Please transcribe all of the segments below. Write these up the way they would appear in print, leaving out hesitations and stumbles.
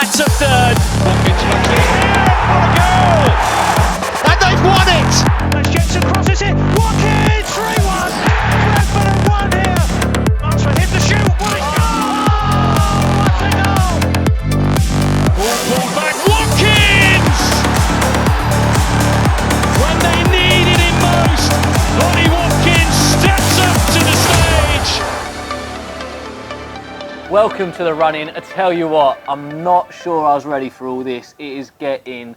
That's a third. Watkins lucky. What a goal! And they've won it! Let's get some crosses here. Watkins, 3-1. Brentford have won here. Marshall hit the shoot. What a goal! What a goal! Ball pulled back. Watkins! When they needed him most, Lonnie Watkins steps up to the stage. Welcome to the run-in. I tell you what, I'm not sure I was ready for all this. It is getting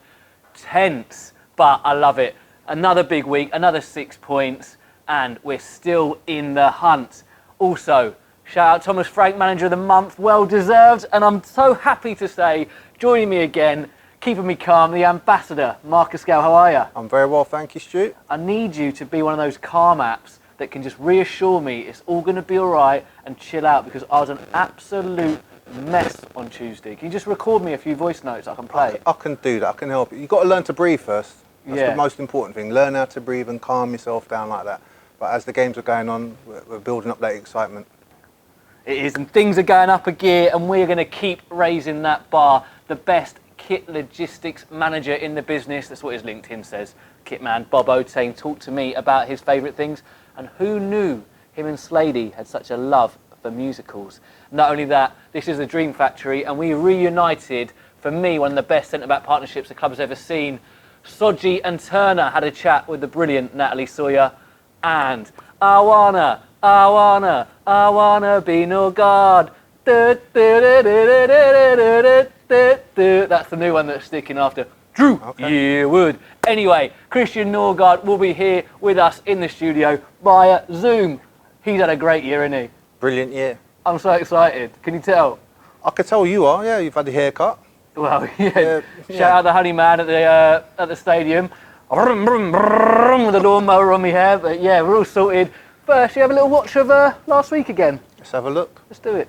tense, but I love it. Another big week, another 6 points, and we're still in the hunt. Also, shout out Thomas Frank, Manager of the Month, well deserved, and I'm so happy to say, joining me again, keeping me calm, the Ambassador, Marcus Gale. How are you? I'm very well, thank you, Stu. I need you to be one of those calm apps that can just reassure me it's all going to be all right and chill out, because I was an absolute mess on Tuesday. Can you just record me a few voice notes I can play? I can do that, I can help you. You've got to learn to breathe first. That's Yeah. the most important thing. Learn how to breathe and calm yourself down like that. But as the games are going on, we're building up that excitement. It is, and things are going up a gear, and we're going to keep raising that bar. The best kit logistics manager in the business, that's what his LinkedIn says. Kitman Bob Otang talked to me about his favourite things, and who knew him and Slady had such a love for musicals. Not only that, this is the Dream Factory, and we reunited, for me, one of the best centre-back partnerships the club has ever seen. Sodje and Turner had a chat with the brilliant Natalie, Sawyer, and I wanna be Norgaard. That's the new one that's sticking after Drew Yearwood. Anyway, Christian Norgaard will be here with us in the studio via Zoom. He's had a great year, hasn't he? Brilliant year. I'm so excited. Can you tell? I could tell you are, yeah, you've had a haircut. Well, yeah. Shout out the honey man at the stadium. Brum, brum, brum, with a lawnmower on my hair. But yeah, we're all sorted. First, you have a little watch of last week again. Let's have a look. Let's do it.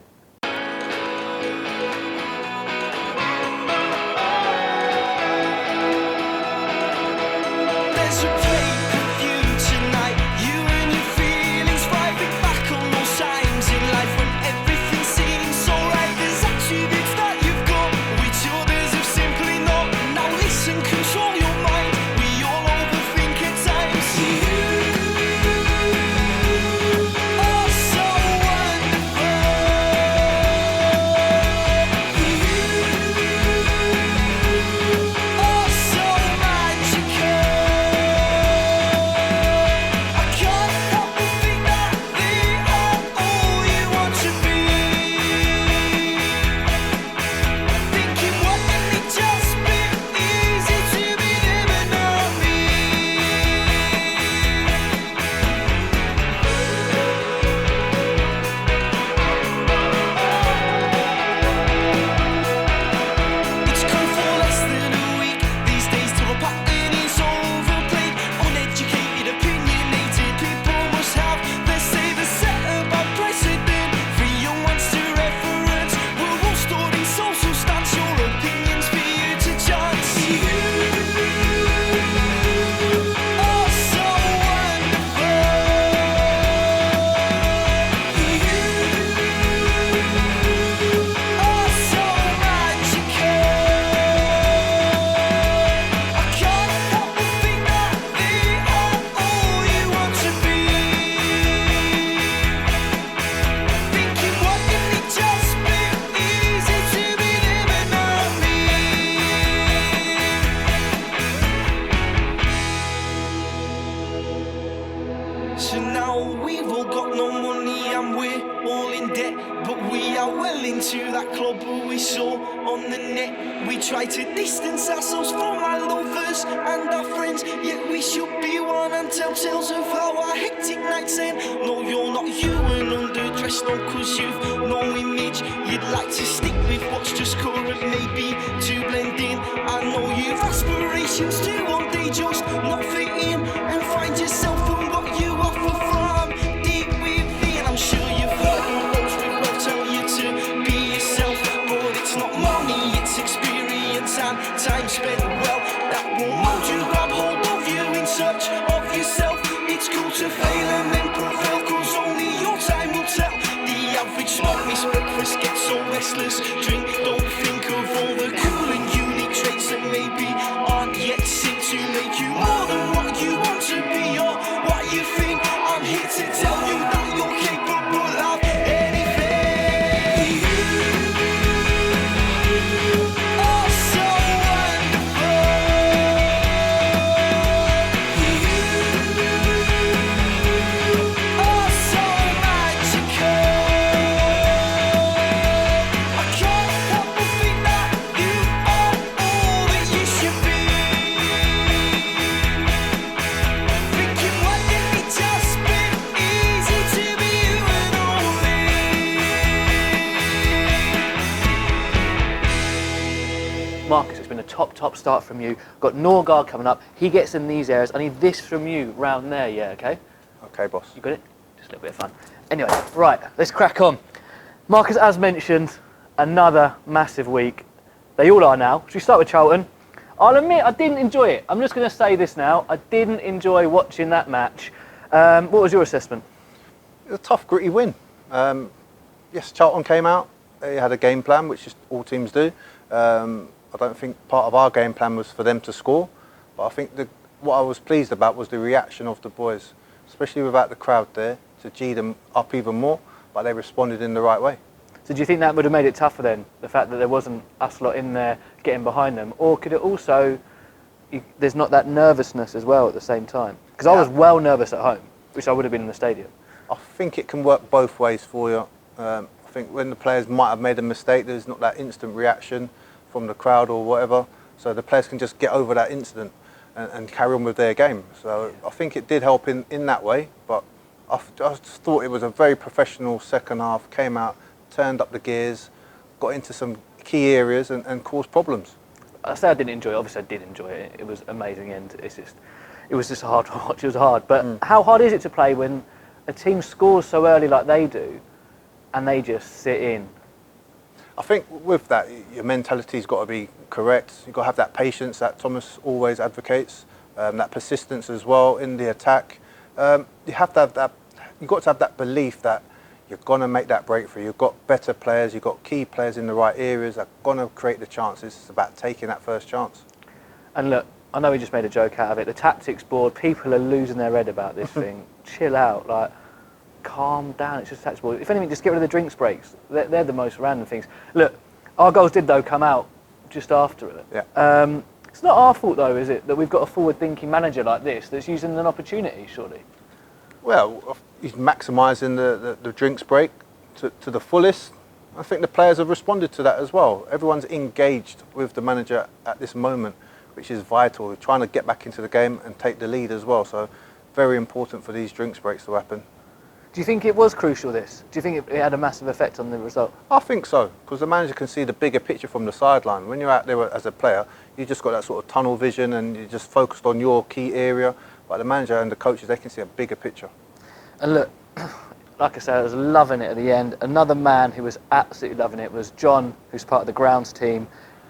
There's a pay-per-view tonight. You and your feelings driving back on those times in life when everything seems so right. There's attributes that you've got which others have simply not. Now listen, control your mind. We all overthink at times. You are so wonderful. You are so magical. I can't help but think that we are all you want to be. Thinking, wouldn't it just be easy to be them and not me? It's come for less than a week these days till the pattern is overplayed. Uneducated, opinionated people must have their say. The set about precedent for young ones to reference. We're all stored in social stance. Your opinions for you to chance. You are so wonderful. You are so magical. I can't help but think that we are all you want to be. Thinking, wouldn't it just be easy to be them and not me? So now we've all got no money and we're all in debt, but we are well into that club who we saw on the net. We try to distance ourselves from our lovers and our friends, yet we should be one and tell tales of how our hectic nights end. No, you're not you and underdressed, no, cause you've no image. You'd like to stick with what's just current, maybe to blend in. I know you've aspirations to one day just not fit in and find yourself and what you offer from deep within. I'm sure you've heard the words we both tell you to be yourself, but it's not money, it's experience and time spent well that will mold you, grab hold of you in search of yourself. It's cool to fail and then prevail, cause only your time will tell. The average smoke miss breakfast, get so restless, drink, don't think of all the Marcus, it's been a top start from you. Got Norgaard coming up. He gets in these areas. I need this from you round there, yeah, okay? Okay, boss. You got it? Just a little bit of fun. Anyway, right, let's crack on. Marcus, as mentioned, another massive week. They all are now. Should we start with Charlton? I'll admit I didn't enjoy it. I'm just going to say this now. I didn't enjoy watching that match. What was your assessment? It was a tough, gritty win. Yes, Charlton came out. They had a game plan, which is all teams do. I don't think part of our game plan was for them to score. But I think what I was pleased about was the reaction of the boys, especially without the crowd there, to G them up even more. But they responded in the right way. So do you think that would have made it tougher then, the fact that there wasn't us lot in there getting behind them? Or could it also, there's not that nervousness as well at the same time? Because I was well nervous at home, which I would have been in the stadium. I think it can work both ways for you. I think when the players might have made a mistake, there's not that instant reaction from the crowd or whatever. So the players can just get over that incident and carry on with their game. So I think it did help in that way. But I just thought it was a very professional second half, came out, turned up the gears, got into some key areas and caused problems. I say I didn't enjoy it. Obviously, I did enjoy it. It was amazing, and it was just hard to watch. It was hard. But how hard is it to play when a team scores so early like they do, and they just sit in? I think with that, your mentality's got to be correct. You've got to have that patience that Thomas always advocates, that persistence as well in the attack. You have to have that. You've got to have that belief that you're going to make that breakthrough. You've got better players, you've got key players in the right areas that are going to create the chances. It's about taking that first chance. And look, I know we just made a joke out of it. The tactics board, people are losing their head about this thing. Chill out, like, calm down. It's just a tactics board. If anything, just get rid of the drinks breaks. They're the most random things. Look, our goals did, though, come out just after it. Yeah. It's not our fault, though, is it, that we've got a forward-thinking manager like this that's using an opportunity, surely? Well, he's maximising the drinks break to the fullest. I think the players have responded to that as well. Everyone's engaged with the manager at this moment, which is vital. We're trying to get back into the game and take the lead as well. So very important for these drinks breaks to happen. Do you think it was crucial, this? Do you think it had a massive effect on the result? I think so, because the manager can see the bigger picture from the sideline. When you're out there as a player, you just got that sort of tunnel vision and you're just focused on your key area. But the manager and the coaches, they can see a bigger picture. And look, like I said, I was loving it at the end. Another man who was absolutely loving it was John, who's part of the grounds team.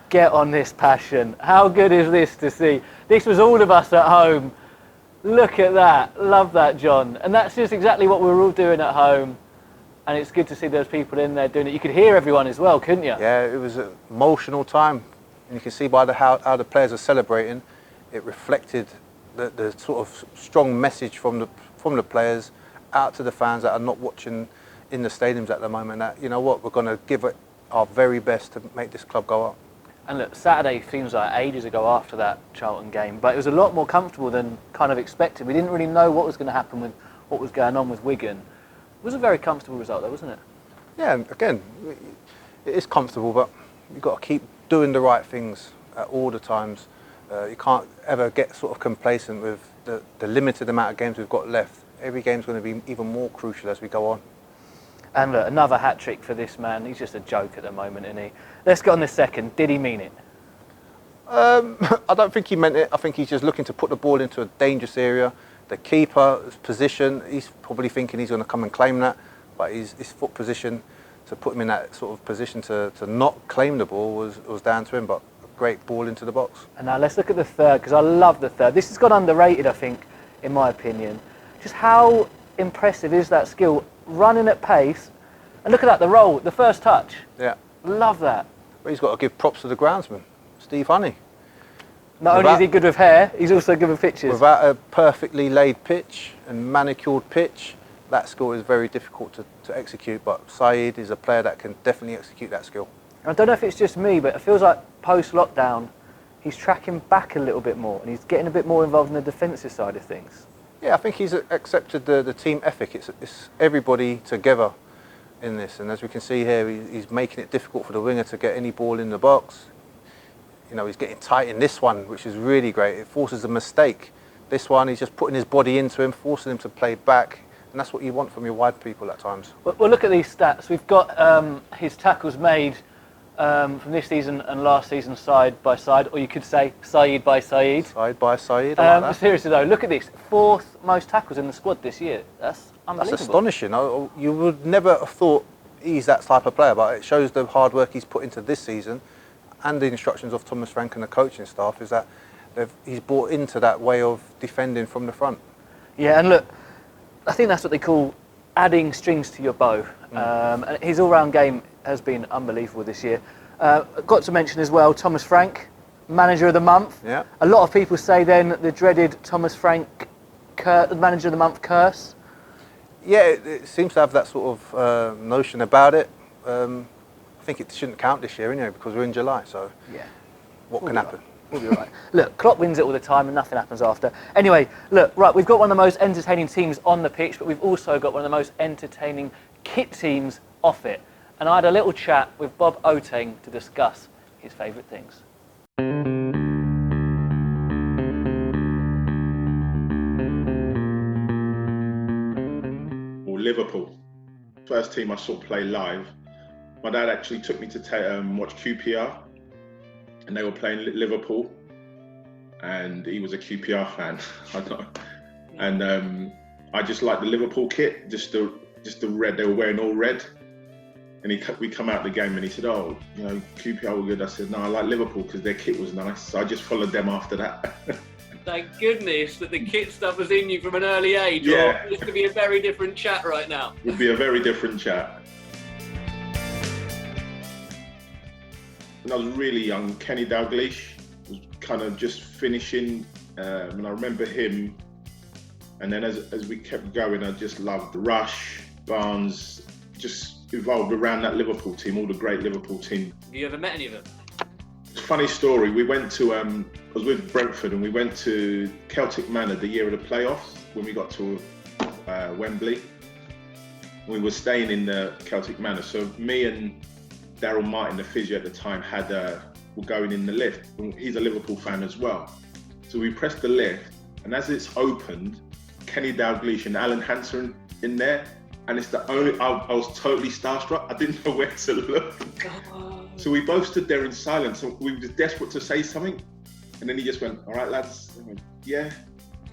Get on this passion. How good is this to see? This was all of us at home. Look at that. Love that, John. And that's just exactly what we were all doing at home. And it's good to see those people in there doing it. You could hear everyone as well, couldn't you? Yeah, it was an emotional time. And you can see by how the players are celebrating, it reflected the sort of strong message from the players out to the fans that are not watching in the stadiums at the moment, that, you know what, we're going to give it our very best to make this club go up. And look, Saturday seems like ages ago after that Charlton game, but it was a lot more comfortable than kind of expected. We didn't really know what was going to happen with what was going on with Wigan. It was a very comfortable result though, wasn't it? Yeah, again, it is comfortable, but you've got to keep doing the right things at all the times. You can't ever get sort of complacent with the limited amount of games we've got left. Every game's going to be even more crucial as we go on. And look, another hat-trick for this man. He's just a joke at the moment, isn't he? Let's get on this second. Did he mean it? I don't think he meant it. I think he's just looking to put the ball into a dangerous area. The keeper's position, he's probably thinking he's going to come and claim that, but his foot position to put him in that sort of position to not claim the ball was down to him, but a great ball into the box. And now let's look at the third, because I love the third. This has got underrated, I think, in my opinion. Just how impressive is that skill? Running at pace, and look at that, the roll, the first touch. Yeah. Love that. Well, he's got to give props to the groundsman, Steve Honey. Not only is he good with hair, he's also good with pitches. Without a perfectly laid pitch and manicured pitch, that skill is very difficult to execute, but Said is a player that can definitely execute that skill. I don't know if it's just me, but it feels like post-lockdown, he's tracking back a little bit more, and he's getting a bit more involved in the defensive side of things. Yeah, I think he's accepted the team ethic. It's everybody together in this, and as we can see here, he's making it difficult for the winger to get any ball in the box. You know, he's getting tight in this one, which is really great. It forces a mistake. This one, he's just putting his body into him, forcing him to play back, and that's what you want from your wide people at times. Well, look at these stats. We've got his tackles made from this season and last season side by side, or you could say side by side. Side by side. I like that. Seriously though, look at this. 4th most tackles in the squad this year. That's unbelievable. That's astonishing. You would never have thought he's that type of player, but it shows the hard work he's put into this season, and the instructions of Thomas Frank and the coaching staff is that he's brought into that way of defending from the front. Yeah, and look, I think that's what they call adding strings to your bow. And his all-round game has been unbelievable this year. Got to mention as well, Thomas Frank, Manager of the Month. Yeah. A lot of people say then the dreaded Thomas Frank Manager of the Month curse. Yeah, it seems to have that sort of notion about it. I think it shouldn't count this year anyway because we're in July, so yeah, what can happen? We'll be all right. Look, Klopp wins it all the time and nothing happens after. Anyway, look, right, we've got one of the most entertaining teams on the pitch, but we've also got one of the most entertaining kit teams off it. And I had a little chat with Bob Otang to discuss his favourite things. Liverpool, first team I saw play live. My dad actually took me to watch QPR, and they were playing Liverpool, and he was a QPR fan. And I just liked the Liverpool kit, just the red. They were wearing all red, and we come out the game and he said, "Oh, you know, QPR were good." I said, "No, I like Liverpool because their kit was nice." So I just followed them after that. Thank goodness that the kit stuff was in you from an early age. Yeah. Or this could be a very different chat right now. It would be a very different chat. When I was really young, Kenny Dalglish was kind of just finishing, and I remember him. And then as we kept going, I just loved Rush, Barnes, just evolved around that Liverpool team, all the great Liverpool team. Have you ever met any of them? Funny story, we went to, I was with Brentford and we went to Celtic Manor the year of the playoffs when we got to Wembley. We were staying in the Celtic Manor, so me and Daryl Martin, the physio at the time, were going in the lift. He's a Liverpool fan as well. So we pressed the lift, and as it's opened, Kenny Dalglish and Alan Hansen in there, and it's the only, I was totally starstruck. I didn't know where to look. So we both stood there in silence, and we were just desperate to say something. And then he just went, "All right, lads." I went, "Yeah."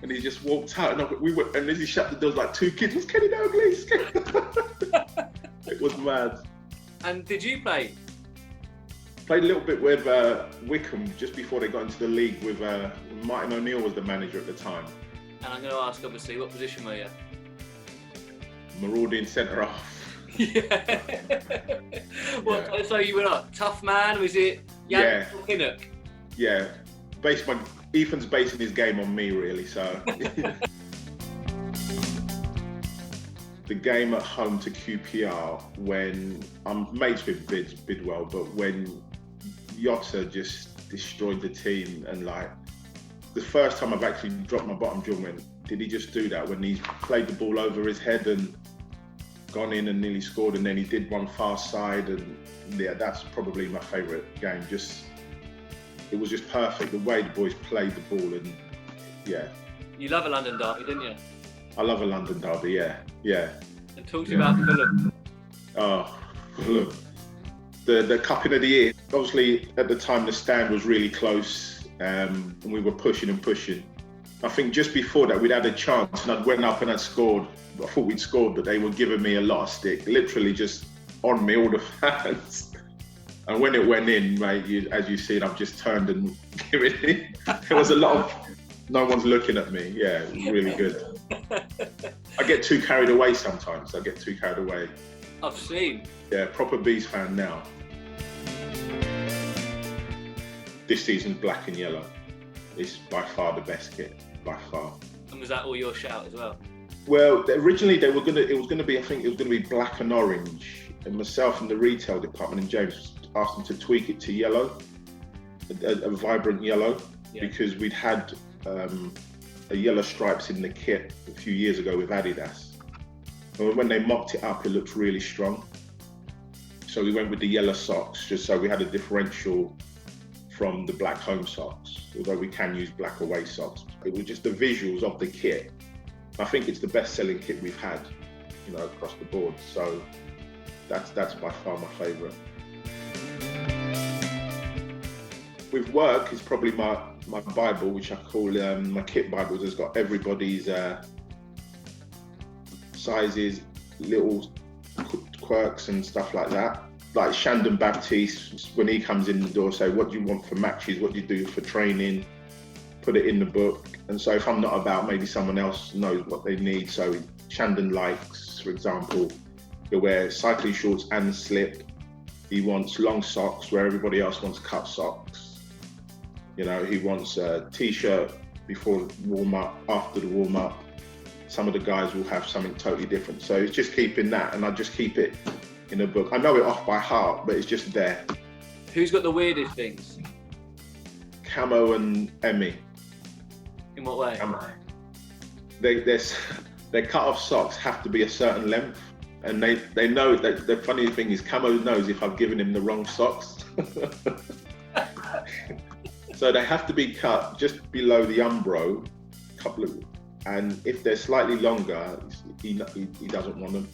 And he just walked out, and as he shut the doors, like 2 kids, "Was Kenny Dalglish?" It was mad. And did you play? Played a little bit with Wickham just before they got into the league with Martin O'Neill was the manager at the time. And I'm going to ask, obviously, what position were you? Marauding centre-half. Yeah. What? So you were a tough man? Was it Jan Hinnock? Yeah. Ethan's basing his game on me, really. So the game at home to QPR, when I'm mates with Bidwell, but when Yotta just destroyed the team, and like the first time I've actually dropped my bottom jaw, went, did he just do that? When he's played the ball over his head and gone in and nearly scored, and then he did one far side, and yeah, that's probably my favourite game. It was just perfect, the way the boys played the ball, and yeah. You love a London derby, didn't you? I love a London derby, yeah. And talk to you about Fulham. Oh, Fulham. The cupping of the year. Obviously, at the time, the stand was really close, and we were pushing and pushing. I think just before that, we'd had a chance, and I'd went up and I'd scored. I thought we'd scored, but they were giving me a lot of stick, literally just on me, all the fans. And when it went in, mate, as you see, I've just turned and given it. There was a lot of, no one's looking at me. Yeah, it was really good. I get too carried away sometimes. I've seen. Yeah, proper Bees fan now. This season's black and yellow. It's by far the best kit, by far. And was that all your shout as well? Well, originally it was gonna be black and orange. And myself and the retail department and James asked them to tweak it to yellow, a vibrant yellow, because we'd had a yellow stripes in the kit a few years ago with Adidas. And when they mocked it up, it looked really strong. So we went with the yellow socks, just so we had a differential from the black home socks, although we can use black away socks. It was just the visuals of the kit. I think it's the best selling kit we've had, across the board. So that's by far my favourite. with work, it's probably my Bible, which I call my kit Bible. It's got everybody's sizes, little quirks and stuff like that. Like Shandon Baptiste, when he comes in the door, say, what do you want for matches? What do you do for training? Put it in the book. And so if I'm not about, maybe someone else knows what they need. So Shandon likes, for example, he'll wear cycling shorts and slip. He wants long socks where everybody else wants cut socks. You know, he wants a t-shirt before warm up, after the warm up. Some of the guys will have something totally different. So it's just keeping that, and I just keep it in a book. I know it off by heart, but it's just there. Who's got the weirdest things? Camo and Emmy. In what way? Their cut-off socks have to be a certain length, and they know that. The funny thing is, Camo knows if I've given him the wrong socks. So they have to be cut just below the umbro, and if they're slightly longer, he doesn't want them.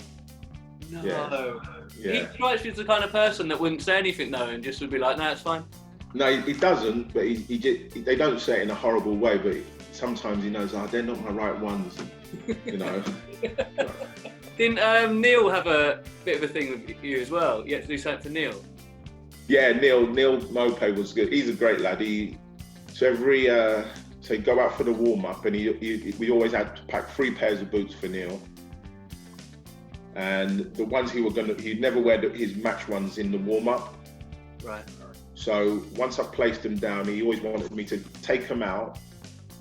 No. Yeah. He strikes me as the kind of person that wouldn't say anything though, and just would be like, "No, it's fine." No, he doesn't. But they don't say it in a horrible way. But sometimes he knows, they're not my right ones. You know. Didn't Neil have a bit of a thing with you as well? You had to do something for Neil. Yeah, Neil Mope was good. He's a great lad. So he'd go out for the warm up, and we always had to pack 3 pairs of boots for Neil. And the ones he'd never wear his match ones in the warm up. Right. So once I placed them down, he always wanted me to take them out,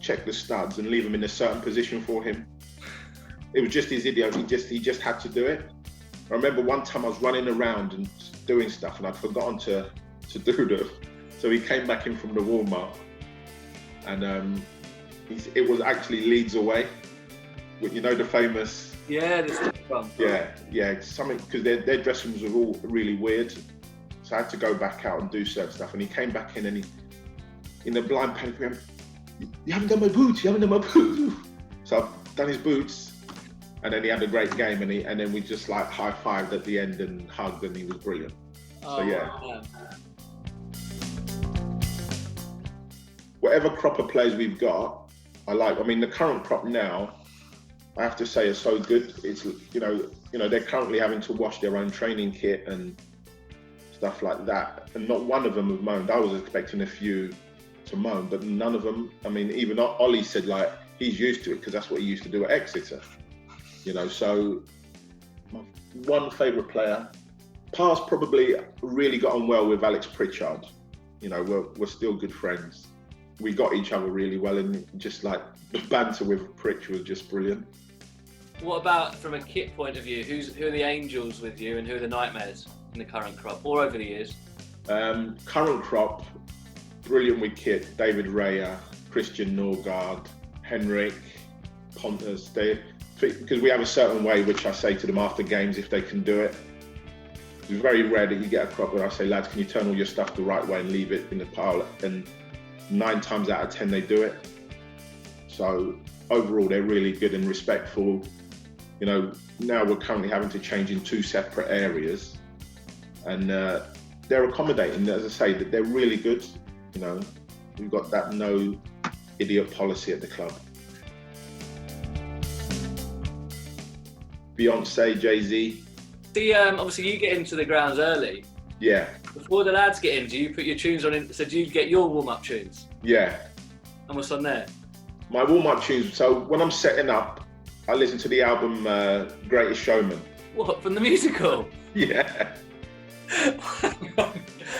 check the studs, and leave them in a certain position for him. It was just his idiot. He just had to do it. I remember one time I was running around and doing stuff, and I'd forgotten to do them. So he came back in from the warm up, and it was actually Leeds away. You know the famous. Yeah, this is fun. Yeah, something, because their dressing rooms were all really weird. So I had to go back out and do certain stuff. And he came back in, and in a blind panic, he went, "You haven't done my boots, you haven't done my boots." So I've done his boots, and then he had a great game, and then we just like high-fived at the end and hugged, and he was brilliant. So yeah. Man. Whatever crop of players we've got, I like. I mean, the current crop now, I have to say, is so good. It's you know they're currently having to wash their own training kit and stuff like that, and not one of them have moaned. I was expecting a few to moan, but none of them. I mean, even Ollie said like he's used to it because that's what he used to do at Exeter. You know, so my one favourite player, past probably really got on well with Alex Pritchard. You know, we're still good friends. We got each other really well, and just like the banter with Pritch was just brilliant. What about from a kit point of view? Who are the angels with you, and who are the nightmares in the current crop or over the years? Current crop, brilliant with kit. David Raya, Christian Norgaard, Henrik, Pontus. Because we have a certain way which I say to them after games if they can do it. It's very rare that you get a crop where I say, lads, can you turn all your stuff the right way and leave it in the pile? And 9 times out of 10 they do it. So overall they're really good and respectful. You know, now we're currently having to change in 2 separate areas, and they're accommodating. As I say, that they're really good. You know, we've got that no idiot policy at the club. Beyonce, Jay-Z. See, obviously you get into the grounds early. Yeah. Before the lads get in, do you put your tunes on in? So do you get your warm-up tunes? Yeah. And what's on there? My warm-up tunes. So when I'm setting up, I listen to the album Greatest Showman. What, from the musical? Yeah.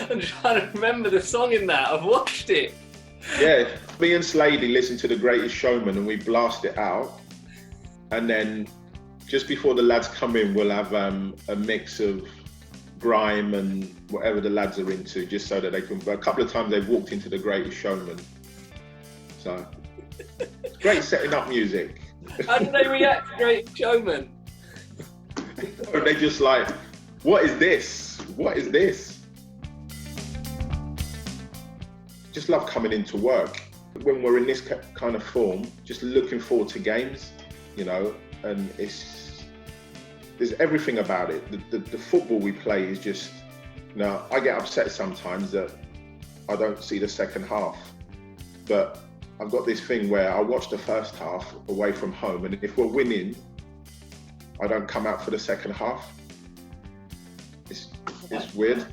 I'm trying to remember the song in that. I've watched it. Yeah, me and Slady listen to The Greatest Showman and we blast it out. And then just before the lads come in, we'll have a mix of grime and whatever the lads are into, just so that they can. A couple of times they've walked into The Greatest Showman. So, it's great setting up music. How do they react to Great Showman? They're just like, what is this? What is this? Just love coming into work. When we're in this kind of form, just looking forward to games, you know, and there's everything about it. The football we play is just, you know, I get upset sometimes that I don't see the second half. But I've got this thing where I watch the first half away from home, and if we're winning, I don't come out for the second half. It's weird,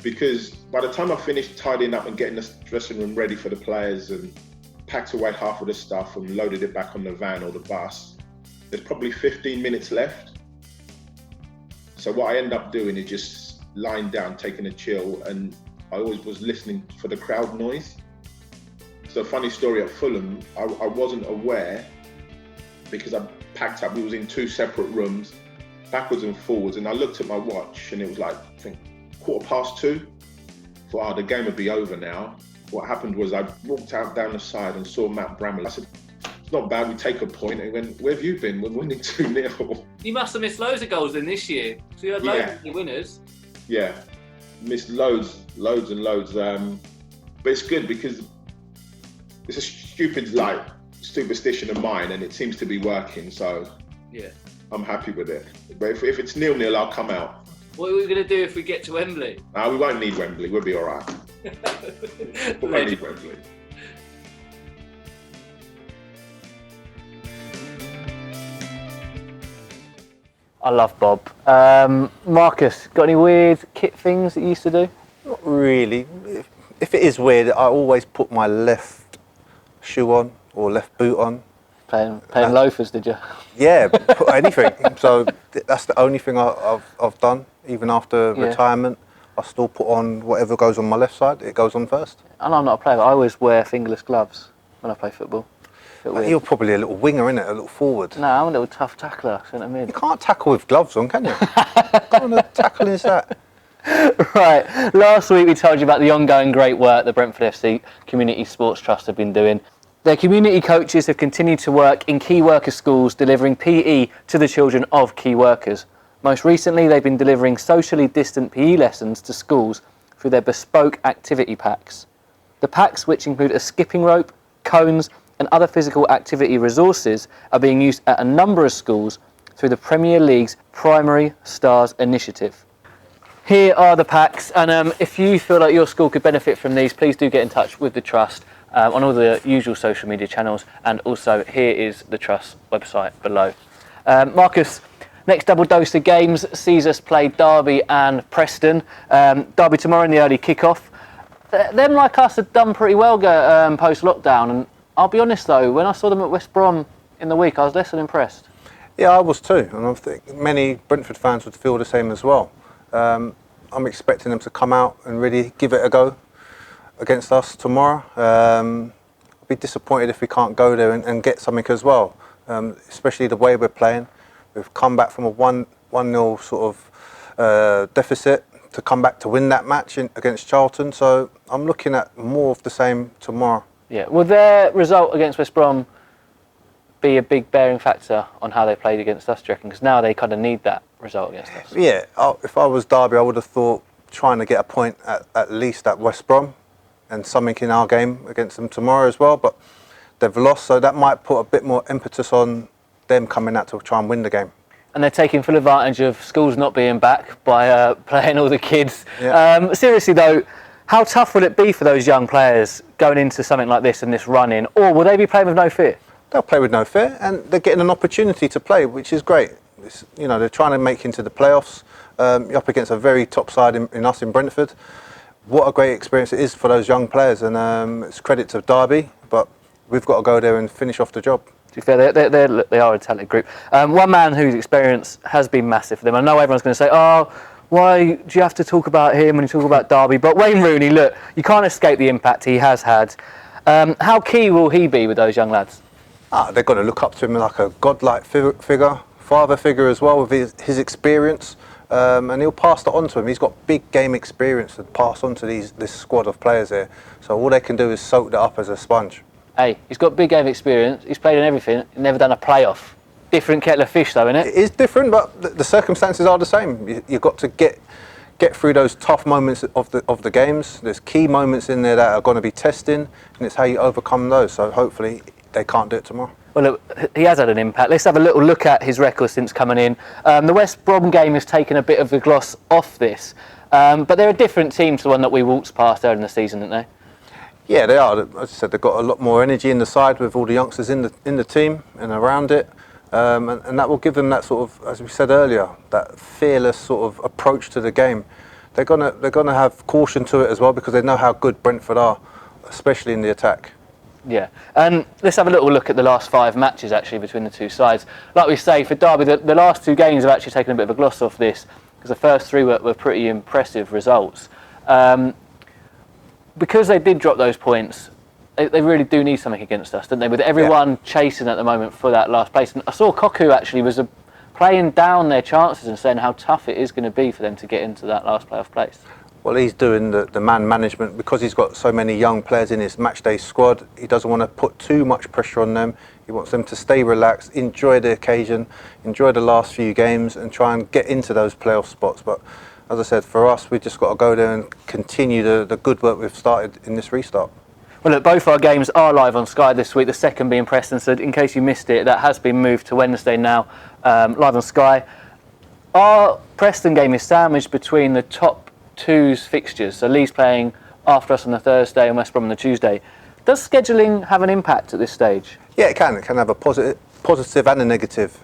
because by the time I finish tidying up and getting the dressing room ready for the players and packed away half of the stuff and loaded it back on the van or the bus, there's probably 15 minutes left. So what I end up doing is just lying down, taking a chill, and I always was listening for the crowd noise. So funny story at Fulham, I wasn't aware, because I packed up, we was in 2 separate rooms, backwards and forwards, and I looked at my watch and it was like, I think, 2:15. Thought, the game would be over now. What happened was I walked out down the side and saw Matt Bramley. I said, it's not bad, we take a point. And he went, where have you been? We're winning 2-0. You must have missed loads of goals in this year. So you had loads of your winners. Yeah, missed loads and loads. But it's good because it's a stupid superstition of mine, and it seems to be working. So yeah, I'm happy with it. But if it's 0-0, I'll come out. What are we going to do if we get to Wembley? We won't need Wembley. We'll be all right. We won't need Wembley. I love Bob. Marcus, got any weird kit things that you used to do? Not really. If it is weird, I always put my left shoe on or left boot on. Playing loafers, did you? Yeah, put anything. So that's the only thing I've done. Even after retirement, I still put on whatever goes on my left side. It goes on first. And I'm not a player, but I always wear fingerless gloves when I play football. You're probably a little winger, innit? A little forward. No, I'm a little tough tackler, centre mid. You can't tackle with gloves on, can you? What kind of tackling is that? Right, last week we told you about the ongoing great work the Brentford FC Community Sports Trust have been doing. Their community coaches have continued to work in key worker schools, delivering PE to the children of key workers. Most recently, they've been delivering socially distant PE lessons to schools through their bespoke activity packs. The packs, which include a skipping rope, cones, and other physical activity resources, are being used at a number of schools through the Premier League's Primary Stars initiative. Here are the packs, and if you feel like your school could benefit from these, please do get in touch with the Trust on all the usual social media channels, and also here is the Trust website below. Marcus, next double dose of games sees us play Derby and Preston. Derby tomorrow in the early kick-off. Them like us have done pretty well post-lockdown, and I'll be honest though, when I saw them at West Brom in the week, I was less than impressed. Yeah, I was too, and I think many Brentford fans would feel the same as well. I'm expecting them to come out and really give it a go against us tomorrow. I'll be disappointed if we can't go there and get something as well, especially the way we're playing. We've come back from a 1-0 sort of deficit to come back to win that match against Charlton, so I'm looking at more of the same tomorrow. Yeah. Will their result against West Brom be a big bearing factor on how they played against us, do you reckon? Because now they kind of need that result against us. Yeah, if I was Derby, I would have thought trying to get a point at least at West Brom and something in our game against them tomorrow as well, but they've lost, so that might put a bit more impetus on them coming out to try and win the game. And they're taking full advantage of schools not being back by playing all the kids. Yeah. Seriously though, how tough will it be for those young players going into something like this and this run-in, or will they be playing with no fear? They'll play with no fear, and they're getting an opportunity to play, which is great. They're trying to make into the playoffs. You're up against a very top side in us in Brentford. What a great experience it is for those young players, and it's credit to Derby, but we've got to go there and finish off the job. To be fair, they are a talented group. One man whose experience has been massive for them. I know everyone's going to say, "Oh, why do you have to talk about him when you talk about Derby?" But Wayne Rooney, look, you can't escape the impact he has had. How key will he be with those young lads? They've got to look up to him like a godlike figure, father figure as well, with his experience, and he'll pass that on to him. He's got big game experience to pass on to this squad of players here. So all they can do is soak that up as a sponge. Hey, he's got big game experience. He's played in everything. He's never done a playoff. Different kettle of fish, though, isn't it? It is different, but the circumstances are the same. You've got to get through those tough moments of the games. There's key moments in there that are going to be testing, and it's how you overcome those. So hopefully they can't do it tomorrow. Well, look, he has had an impact. Let's have a little look at his record since coming in. The West Brom game has taken a bit of the gloss off this. But they're a different team to the one that we waltzed past earlier in the season, aren't they? Yeah, they are. As I said, they've got a lot more energy in the side with all the youngsters in the team and around it, and that will give them that sort of, as we said earlier, that fearless sort of approach to the game. They're gonna have caution to it as well because they know how good Brentford are, especially in the attack. Yeah, and let's have a little look at the last 5 matches actually between the two sides. Like we say, for Derby, the last 2 games have actually taken a bit of a gloss off this because the first 3 were pretty impressive results. Because they did drop those points, they really do need something against us, don't they? With everyone chasing at the moment for that last place. And I saw Koku actually was playing down their chances and saying how tough it is going to be for them to get into that last playoff place. Well, he's doing the man management because he's got so many young players in his matchday squad. He doesn't want to put too much pressure on them. He wants them to stay relaxed, enjoy the occasion, enjoy the last few games and try and get into those playoff spots. But as I said, for us, we've just got to go there and continue the good work we've started in this restart. Well, look, both our games are live on Sky this week. The second being Preston, so in case you missed it, that has been moved to Wednesday now, live on Sky. Our Preston game is sandwiched between the top 2's fixtures, so Leeds playing after us on the Thursday and West Brom on the Tuesday. Does scheduling have an impact at this stage? Yeah, it can. It can have a positive and a negative.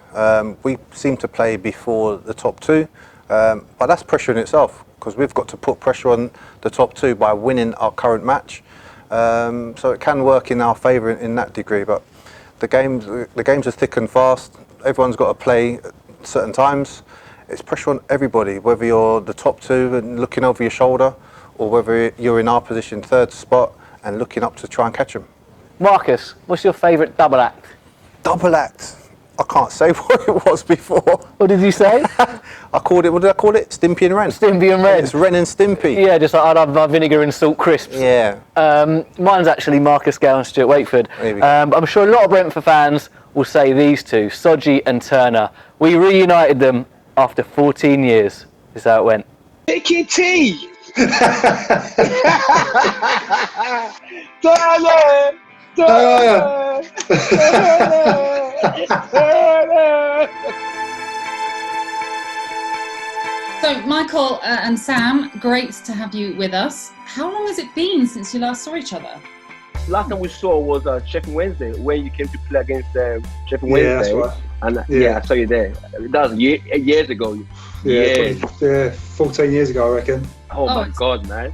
We seem to play before the top 2. But that's pressure in itself because we've got to put pressure on the top 2 by winning our current match. So it can work in our favour in that degree. But the games are thick and fast. Everyone's got to play at certain times. It's pressure on everybody, whether you're the top 2 and looking over your shoulder, or whether you're in our position 3rd spot and looking up to try and catch them. Marcus, what's your favourite double act? Double act. I can't say what it was before. What did you say? What did I call it? Stimpy and Ren. Stimpy and Ren. It's Ren and Stimpy. Yeah, just like I'd have my vinegar and salt crisps. Yeah. Mine's actually Marcus Gale and Stuart Wakeford. I'm sure a lot of Brentford fans will say these two, Sodje and Turner. We reunited them after 14 years. Is how it went. Mickey T! Turner! Turner! So, Michael and Sam, great to have you with us. How long has it been since you last saw each other? Last time we saw was Sheffield Wednesday, when you came to play against Sheffield Wednesday. That's right. And I saw you there. That was years ago. Yeah, 14 years ago, I reckon. Oh my God, man.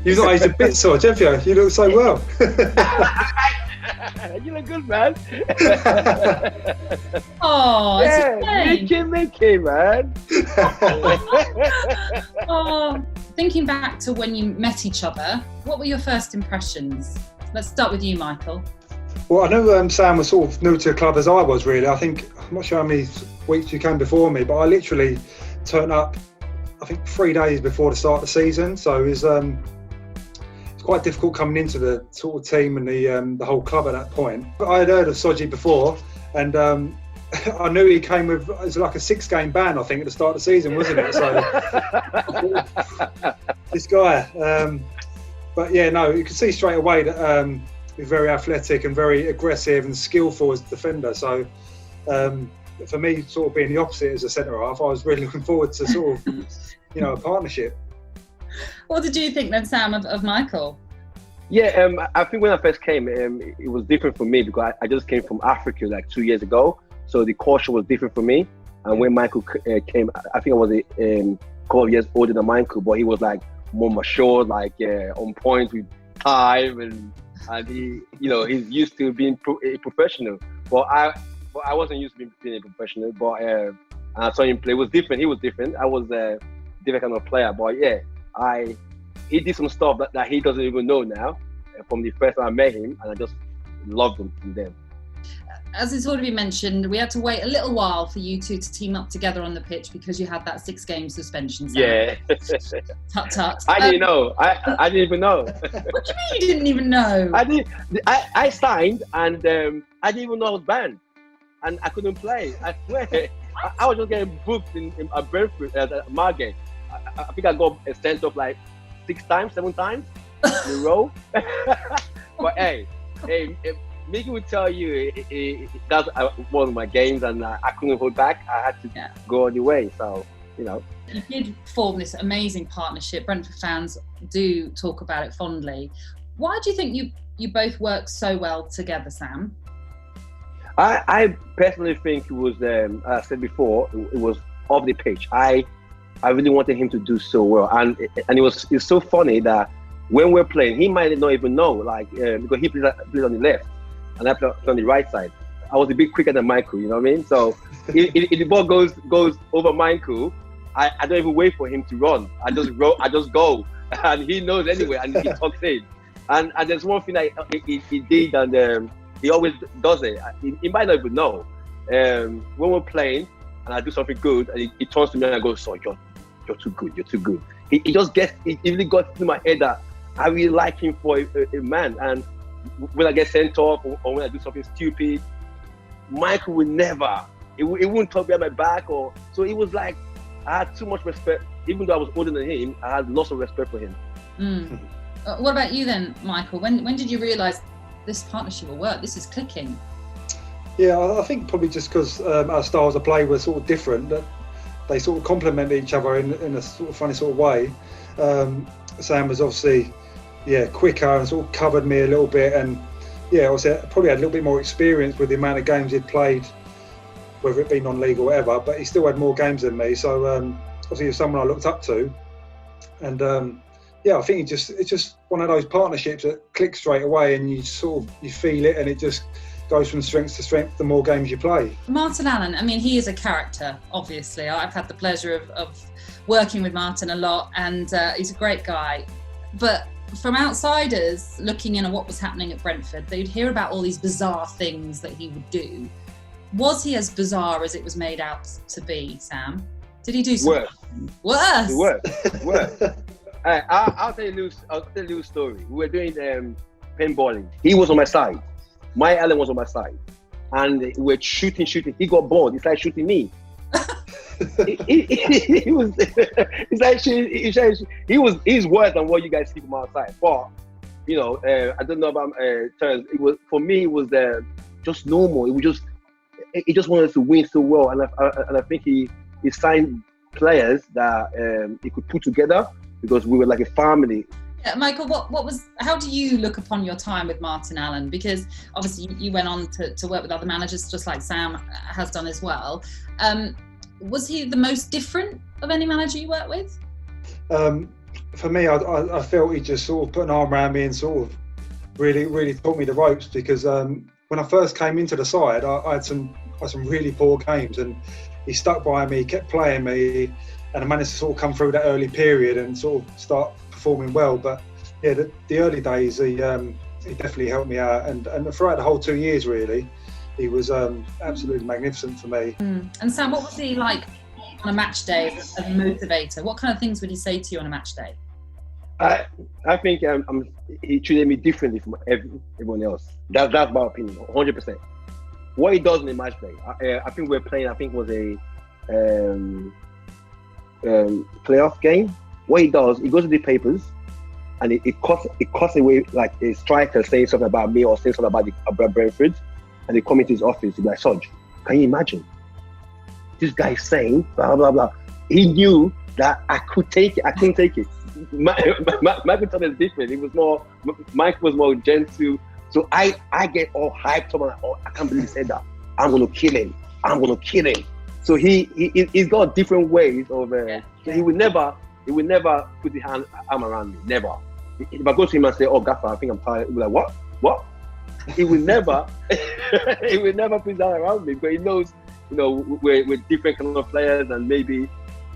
You've not aged a bit, Sawyer, have you? You look so well. You look good, man. Oh, it's Mickey, man. Oh, thinking back to when you met each other, what were your first impressions? Let's start with you, Michael. Well, I know Sam was sort of new to the club as I was, really. I'm not sure how many weeks you came before me, but I literally turned up, I think, 3 days before the start of the season. So it was quite difficult coming into the sort of team and the whole club at that point. But I had heard of Sodje before, and I knew he came with, it was like a 6-game ban, I think, at the start of the season, wasn't it? So this guy. But yeah, no, you could see straight away that he's very athletic and very aggressive and skillful as a defender. So for me, sort of being the opposite as a centre half, I was really looking forward to sort of, a partnership. What did you think then, Sam, of Michael? Yeah, I think when I first came, it was different for me because I just came from Africa like 2 years ago. So the culture was different for me. And when Michael came, I think I was a couple of years older than Michael, but he was like more mature, like on point with time, and he, he's used to being a professional. But I wasn't used to being a professional. But and I saw him play. It was different. He was different. I was a different kind of player. But yeah, he did some stuff that he doesn't even know now. From the first time I met him, and I just loved him from then. As it's already been mentioned, we had to wait a little while for you two to team up together on the pitch because you had that 6-game suspension. Sam. Yeah. Tut. I didn't know. I didn't even know. What do you mean you didn't even know? I signed and I didn't even know I was banned, and I couldn't play. I swear. I was just getting booked in Brentford at Margate. I think I got sent off like 7 times in a row. But hey, Mickey would tell you that's one of my games, and I couldn't hold back. I had to go all the way. So you know. You did form this amazing partnership. Brentford fans do talk about it fondly. Why do you think you both work so well together, Sam? I personally think it was, as I said before, it was off the pitch. I really wanted him to do so well, and it's so funny that when we're playing, he might not even know, like because he plays on the left and I play on the right side. I was a bit quicker than Michael, you know what I mean? So if the ball goes over Michael, I don't even wait for him to run. I just go, and he knows anyway, and he tucks in. And there's one thing that he did, and he always does it. He might not even know. When we're playing, and I do something good, and he turns to me and goes, "So you're too good. You're too good." He really got into my head that I really like him for a man. And when I get sent off or when I do something stupid, Michael would never. It wouldn't talk behind my back, so it was like I had too much respect. Even though I was older than him, I had lots of respect for him. What about you then, Michael? When did you realise this partnership will work? This is clicking. Yeah, I think probably just because our styles of play were sort of different, that they sort of complement each other in a sort of funny sort of way. Sam was obviously, quicker and sort of covered me a little bit, and obviously probably had a little bit more experience with the amount of games he'd played, whether it be non-league or whatever. But he still had more games than me, so obviously he was someone I looked up to, and I think it's just one of those partnerships that clicks straight away, and you feel it, and it just goes from strength to strength the more games you play. Martin Allen, I mean, he is a character, obviously. I've had the pleasure of working with Martin a lot, and he's a great guy. But from outsiders looking in at what was happening at Brentford, they'd hear about all these bizarre things that he would do. Was he as bizarre as it was made out to be, Sam? Did he do something? Worse? Worse. I'll tell you a little story. We were doing paintballing. He was on my side. My Allen was on my side, and we're shooting. He got bored. He started shooting me. He's worse than what you guys see from outside. But I don't know about terms. It was, for me, it was just normal. He just wanted to win so well, and I think he signed players that he could put together because we were like a family. Yeah, Michael, how do you look upon your time with Martin Allen? Because obviously you went on to work with other managers, just like Sam has done as well. Was he the most different of any manager you worked with? For me, I felt he just sort of put an arm around me and sort of really taught me the ropes, because when I first came into the side, I had some really poor games, and he stuck by me, kept playing me, and I managed to sort of come through that early period and sort of start performing well. But the early days, he definitely helped me out, and throughout the whole 2 years really, he was absolutely magnificent for me. And Sam, what was he like on a match day as a motivator? What kind of things would he say to you on a match day? I think he treated me differently from everyone else. That's my opinion, 100%. What he does in a match day, I think we're playing, I think it was a playoff game. What he does, he goes to the papers and it cuts away like a striker saying something about me or saying something about Brentford, and they come into his office. He's like, Sodje, can you imagine? This guy saying blah blah blah. He knew that I could take it. I couldn't take it. Michael Todd is different. Mike was more gentle. So I get all hyped up and I can't believe he said that. I'm gonna kill him. So he's got different ways of. So he would never put his arm around me. Never. If I go to him and say, "Oh, Gaffer, I think I'm tired," he'll be like, "What?" He would never. He would never put his arm around me. But he knows, we're different kind of players, and maybe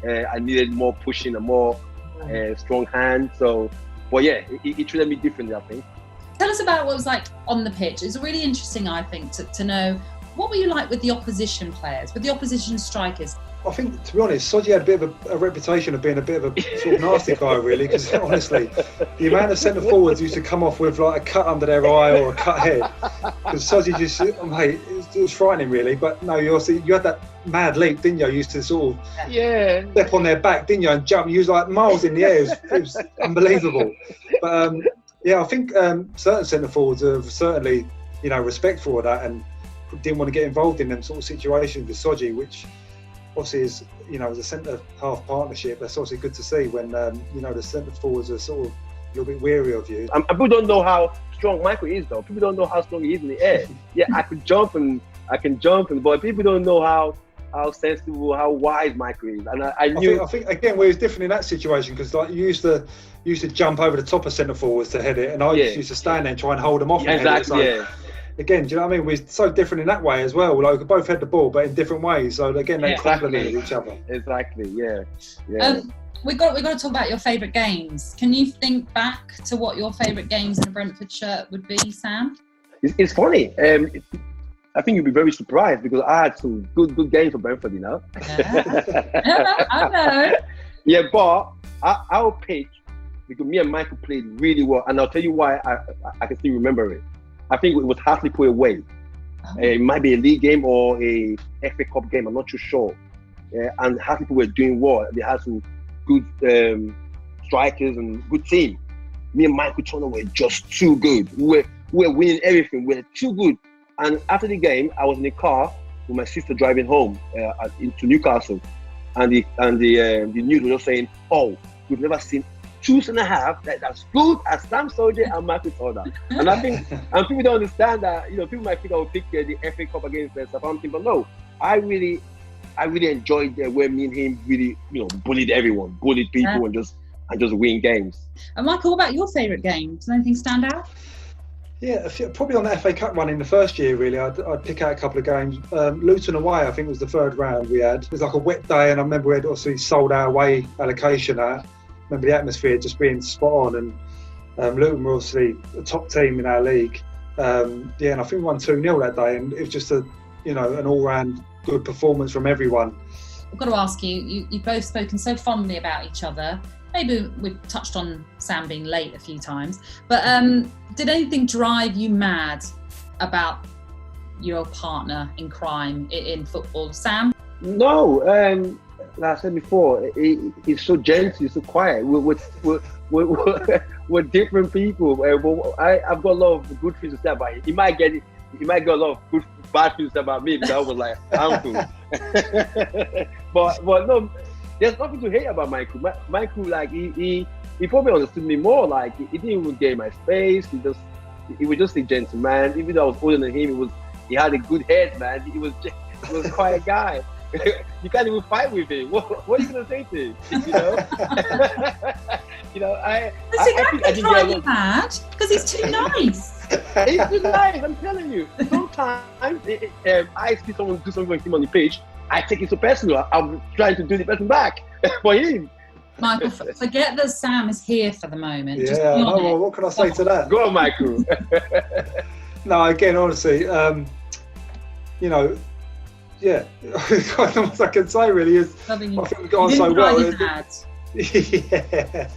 I needed more pushing and more strong hand. So, but yeah, he treated me differently, I think. Tell us about what it was like on the pitch. It's really interesting, I think, to know what were you like with the opposition players, with the opposition strikers. I think, to be honest, Sodje had a bit of a reputation of being a bit of a sort of nasty guy, really, because honestly, the amount of centre forwards used to come off with like a cut under their eye or a cut head, because Sodje just, mate, it was frightening, really. But no, you had that mad leap, didn't you? You used to sort of step on their back, didn't you, and jump. You was like miles in the air. It was unbelievable. But I think certain centre forwards have certainly, respect for that and didn't want to get involved in them sort of situations with Sodje, which obviously as a centre half partnership, that's obviously good to see when the centre forwards are sort of a little bit weary of you. And people don't know how strong Michael is, though. People don't know how strong he is in the air. Yeah, I can jump, but people don't know how sensible, how wise Michael is. And I knew. I think again, we was different in that situation because like you used to jump over the top of centre forwards to head it, and I used to stand there and try and hold them off. Exactly. Again, do you know what I mean? We're so different in that way as well. Like we both had the ball, but in different ways. So again, they complemented each other. Exactly. Yeah. We got to talk about your favourite games. Can you think back to what your favourite games in a Brentford shirt would be, Sam? It's funny. I think you'll be very surprised because I had some good games for Brentford, Yeah. I know. Yeah, but I'll pick because me and Michael played really well, and I'll tell you why I can still remember it. I think it was Hartlepool away. It might be a league game or a FA Cup game. I'm not too sure. And Hartlepool were doing well. They had some good strikers and good team. Me and Michael Turner were just too good. We were winning everything. We were too good. And after the game, I was in the car with my sister driving home into Newcastle, and the news was just saying, "Oh, we've never seen 2.5 that's as good as Sam Sodje and Michael Turner." And I think, and people don't understand that. People might think I would pick the FA Cup against Southampton, but no, I really enjoyed where me and him really, bullied everyone, bullied people, and just win games. And Michael, what about your favourite game? Does anything stand out? Yeah, probably on the FA Cup run in the first year, really. I'd pick out a couple of games. Luton away, I think, was the third round we had. It was like a wet day, and I remember we had obviously sold our away allocation out. I remember the atmosphere just being spot on, and Luton were obviously a top team in our league. And I think we won 2-0 that day, and it was just an all-round good performance from everyone. I've got to ask you, you've both spoken so fondly about each other. Maybe we've touched on Sam being late a few times, but did anything drive you mad about your partner in crime in football, Sam? No, like I said before, he's so gentle, he's so quiet. We're different people. I've got a lot of good things to say about him. He might get a lot of bad things to say about me because I was like, I'm but no. There's nothing to hate about Michael. Michael, like he probably understood me more. Like he didn't even get my space. He was just a gentleman. Even though I was older than him, he had a good head, man. He was a quiet guy. You can't even fight with him. What are you gonna say to him? I think drive you mad because he's too nice. He's too nice. I'm telling you. Sometimes I see someone do something with him on the pitch. I take it so personal. I'm trying to do the person back for him. Michael, forget that Sam is here for the moment. Yeah, well, what can I say to that? Go on, Michael. No, again, honestly, not much I can say really is. I think we've gone so well. Yeah.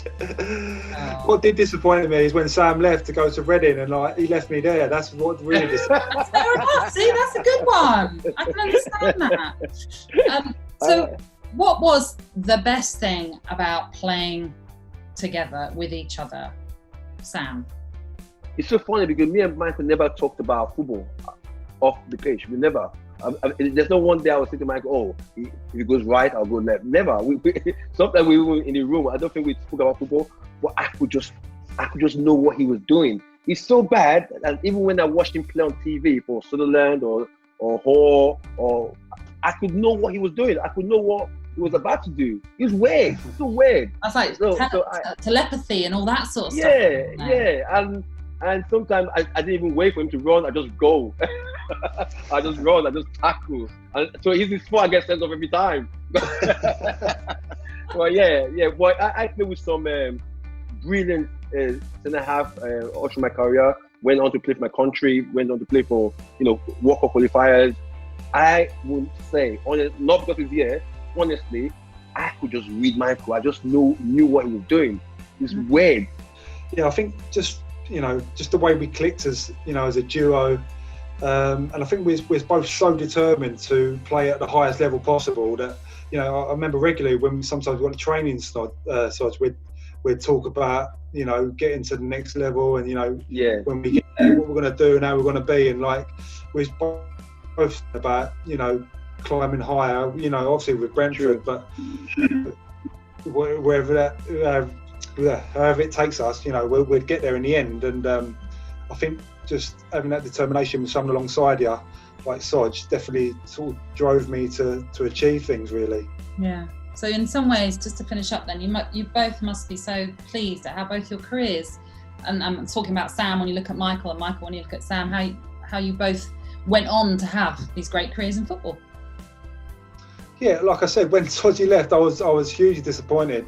What did disappoint me is when Sam left to go to Reading and he left me there. That's what really disappointed me. That's fair enough. See, that's a good one. I can understand that. So what was the best thing about playing together with each other, Sam? It's so funny because me and Michael never talked about football off the pitch. We never. There's no one day I was saying to Michael, if he goes right, I'll go left. Never. Sometimes we were in the room. I don't think we spoke about football, but I could just know what he was doing. He's so bad, and even when I watched him play on TV for Sunderland or Hall, I could know what he was doing. I could know what he was about to do. He's weird. He's so weird. That's like telepathy and all that sort of stuff. Yeah. And sometimes I didn't even wait for him to run. I just go. I just run. I just tackle. And so he's this spot I get sent off every time. Well, yeah. But I played with some brilliant centre half all through my career. Went on to play for my country. Went on to play for World Cup qualifiers. I would say, not because he's here. Honestly, I could just read Michael. I just knew what he was doing. It's weird. Yeah, I think just the way we clicked as a duo, and I think we're both so determined to play at the highest level possible that I remember regularly when sometimes we got a training slot, we'd talk about getting to the next level and when we get what we're going to do and how we're going to be, and like we're both about climbing higher. You know, obviously with Brentford, but wherever however it takes us, you know, we'd get there in the end. And I think just having that determination with someone alongside you, like Sodje, definitely sort of drove me to achieve things, really. Yeah. So in some ways, just to finish up then, you both must be so pleased at how both your careers, and I'm talking about Sam when you look at Michael, and Michael when you look at Sam, how you both went on to have these great careers in football. Yeah, like I said, when Sodje left, I was hugely disappointed.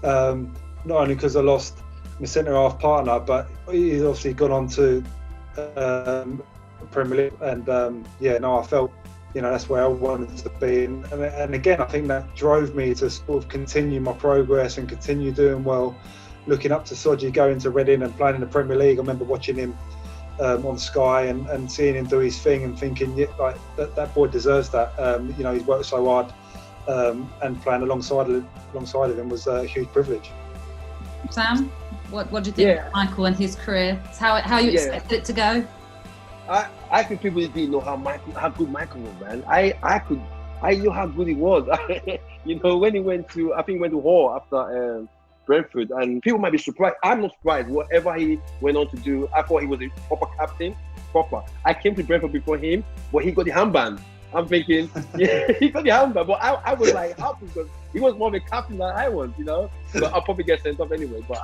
Not only because I lost my centre-half partner, but he's obviously gone on to Premier League, and I felt, you know, that's where I wanted to be, and again, I think that drove me to sort of continue my progress and continue doing well. Looking up to Sodje going to Reading and playing in the Premier League, I remember watching him on Sky and seeing him do his thing and thinking, yeah, like that boy deserves that. You know, he's worked so hard, and playing alongside of him was a huge privilege. Sam, what do you think of Michael and his career? How you expected it to go? I think people didn't know how good Michael was, man. I knew how good he was. You know, when he went to Hull after Brentford, and people might be surprised. I'm not surprised. Whatever he went on to do, I thought he was a proper captain. I came to Brentford before him, but he got the handband. I'm thinking, yeah, he got the handband, but I was like, how? Because he was more of a captain than I was, you know. So I'll probably get sent off anyway. But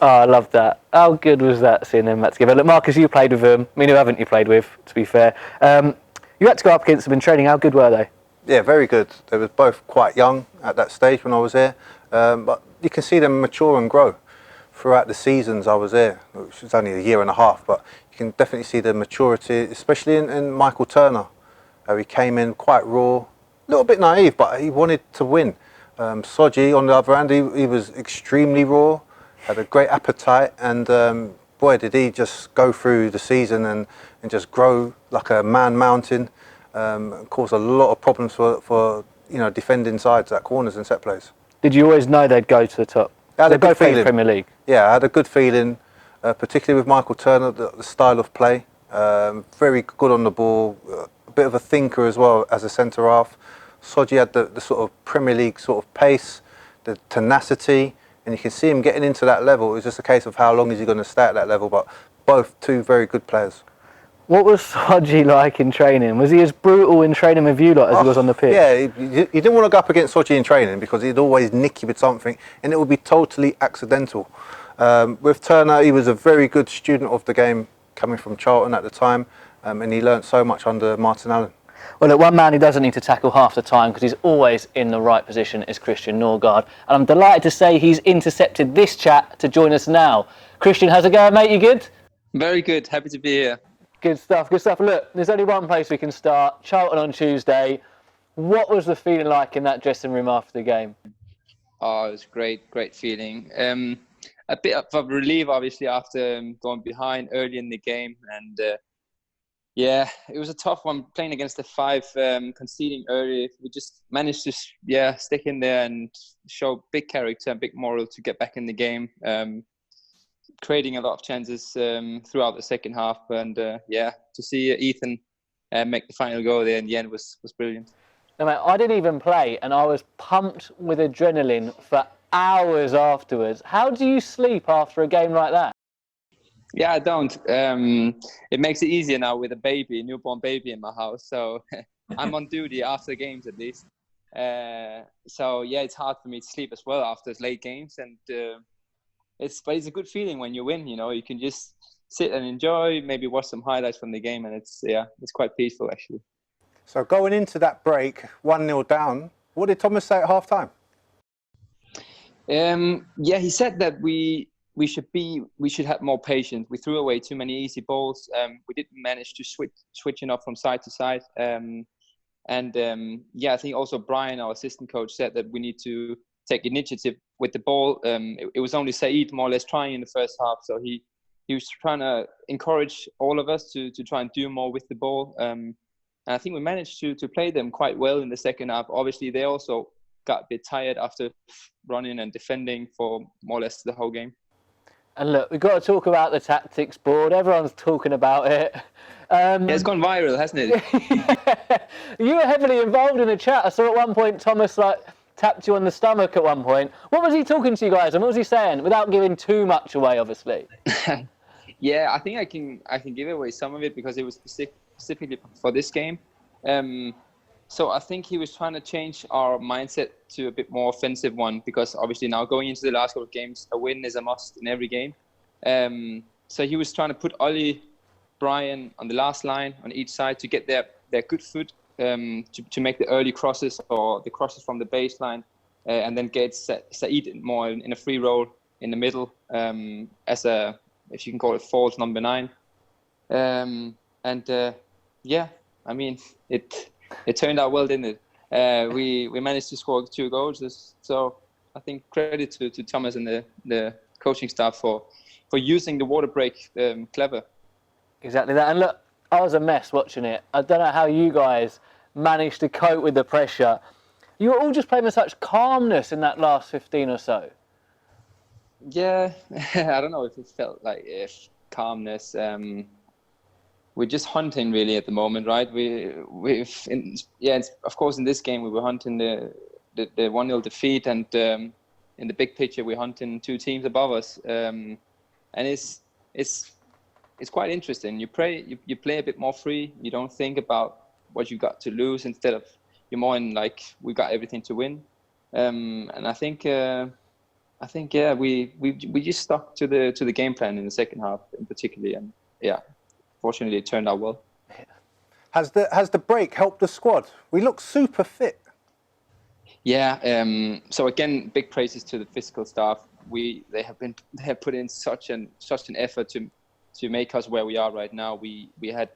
Oh, I love that. How good was that, seeing them back together? Look, Marcus, you played with them. I mean, who haven't you played with, to be fair? You had to go up against them in training. How good were they? Yeah, very good. They were both quite young at that stage when I was there, but you can see them mature and grow throughout the seasons I was there, which was only a year and a half, but you can definitely see the maturity, especially in Michael Turner. He came in quite raw, a little bit naive, but he wanted to win. Sodje, on the other hand, he was extremely raw, had a great appetite, and boy, did he just go through the season and just grow like a man mountain, and cause a lot of problems for you know, defending sides at corners and set plays. Did you always know they'd go to the top? They both played in Premier League. Yeah, I had a good feeling, particularly with Michael Turner, the style of play. Very good on the ball, a bit of a thinker as well as a centre half. Sodje had the sort of Premier League sort of pace, the tenacity, and you can see him getting into that level. It was just a case of how long is he going to stay at that level, but both two very good players. What was Sodje like in training? Was he as brutal in training with you lot as he was on the pitch? Yeah, you didn't want to go up against Sodje in training because he'd always nick you with something and it would be totally accidental. With Turner, he was a very good student of the game, coming from Charlton at the time, and he learnt so much under Martin Allen. Well, look, one man who doesn't need to tackle half the time because he's always in the right position is Christian Norgaard. And I'm delighted to say he's intercepted this chat to join us now. Christian, how's it going, mate? You good? Very good. Happy to be here. Good stuff, good stuff. Look, there's only one place we can start. Charlton on Tuesday. What was the feeling like in that dressing room after the game? Oh, it was great feeling. A bit of relief, obviously, after going behind early in the game. And yeah, it was a tough one playing against the five, conceding early. We just managed to stick in there and show big character and big moral to get back in the game. Creating a lot of chances throughout the second half, and to see Ethan make the final goal there in the end was brilliant. No, mate, I didn't even play, and I was pumped with adrenaline for hours afterwards. How do you sleep after a game like that? Yeah, I don't. It makes it easier now with a newborn baby in my house, so I'm on duty after the games at least. So yeah, it's hard for me to sleep as well after late games, and it's a good feeling when you win. You know, you can just sit and enjoy, maybe watch some highlights from the game, and it's quite peaceful actually. So going into that break, 1-0 down, what did Thomas say at half time? He said that we should have more patience. We threw away too many easy balls. We didn't manage to switch enough from side to side. I think also Brian, our assistant coach, said that we need to take initiative with the ball. It was only Said more or less trying in the first half, so he was trying to encourage all of us to try and do more with the ball. And I think we managed to play them quite well in the second half. Obviously, they also got a bit tired after running and defending for more or less the whole game. And look, we've got to talk about the tactics board. Everyone's talking about it. Yeah, it's gone viral, hasn't it? You were heavily involved in the chat. I saw at one point Thomas tapped you on the stomach at one point. What was he talking to you guys, and what was he saying, without giving too much away, obviously? Yeah, I think I can give away some of it because it was specifically for this game. So I think he was trying to change our mindset to a bit more offensive one, because obviously now going into the last couple of games, a win is a must in every game. So he was trying to put Ollie, Brian on the last line on each side to get their good foot, to make the early crosses or the crosses from the baseline, and then get Said more in a free role in the middle, as a, if you can call it, false number 9. Yeah, I mean, it turned out well, didn't it? We managed to score 2 goals, so I think credit to Thomas and the coaching staff for using the water break clever. Exactly that. And look, I was a mess watching it. I don't know how you guys managed to cope with the pressure. You were all just playing with such calmness in that last 15 or so. Yeah, I don't know if it felt like calmness. We're just hunting really at the moment, right? Of course in this game we were hunting the 1-0 defeat, and in the big picture we're hunting 2 teams above us, and it's quite interesting. You play a bit more free. You don't think about what you got to lose. Instead of, you're more in like, we got everything to win. And I think we just stuck to the game plan in the second half in particular, and yeah, fortunately it turned out well. Has the break helped the squad? We look super fit. Yeah. So again, big praises to the physical staff. They have put in such an effort to make us where we are right now. We had